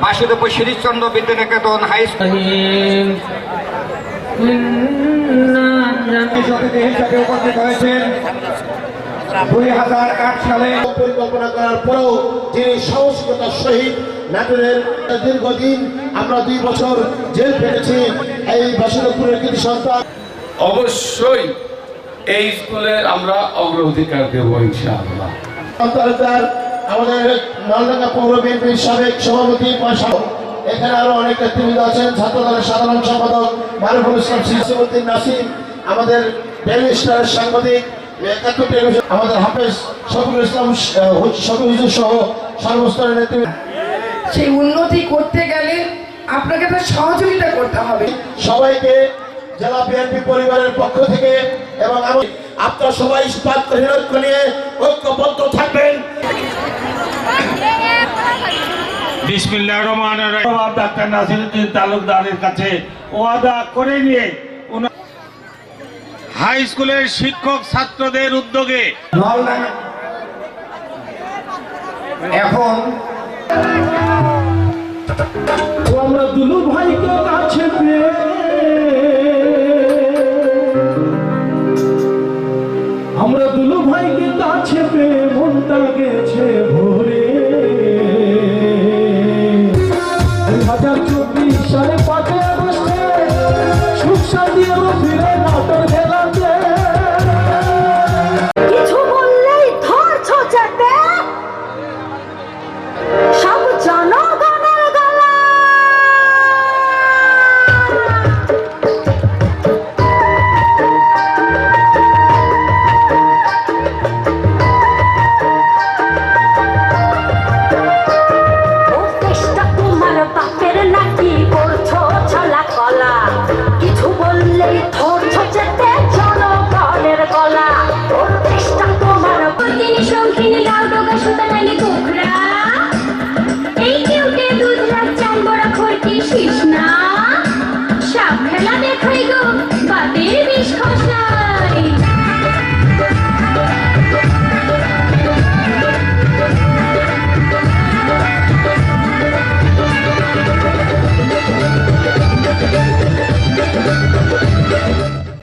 Basudebpur Srichandra Vidyaniketan high school হিসাবে উপস্থিত হয়েছেন 2008 সালে পরিকল্পনা করার পরেও যিনি সাহসিকতার সহিত নাটোরের দীর্ঘদিন আমরা 2 বছর জেল খেটেছি এই বাসুদেবপুরের কৃতি সন্তান। অবশ্যই এই স্কুলে আমরা অগ্রাধিকার দেব ইনশাআল্লাহ। আমাদের মালডাঙ্গা পৌর বিএনপির সাবেক সভাপতি এখানে আরো অনেক নেতৃবৃন্দ আছেন, ছাত্র দলের সাধারণ সম্পাদক মারুফুল ইসলাম সিরাজউদ্দিন নাসিম, আমাদের ডেইলি স্টারের সাংবাদিক, একাত্তর টেলিভিশন, আমাদের হাফেজ শফিকুল ইসলাম শফি হুজুর সহ সর্বস্তরের নেতৃবৃন্দ। সেই উন্নতি করতে গেলে আপনাকে তো সহযোগিতা করতে হবে। সবাইকে জেলা বিএনপি পরিবারের পক্ষ থেকে এবং আপনারা সবাই ইস্পাত নিয়ে ঐক্যবদ্ধ থাকবেন। বিসমিল্লাহির রহমানির রহিম। ডাক্তার নাসিরউদ্দিন তালুকদারের কাছে ওয়াদা করে নিয়ে হাই স্কুলের শিক্ষক ছাত্রদের উদ্যোগে এখন আমরা দুলু ভাইকে কাছে পেয়ে আমরা দুলু ভাইকে কাছে পেয়ে মনটা গেছে।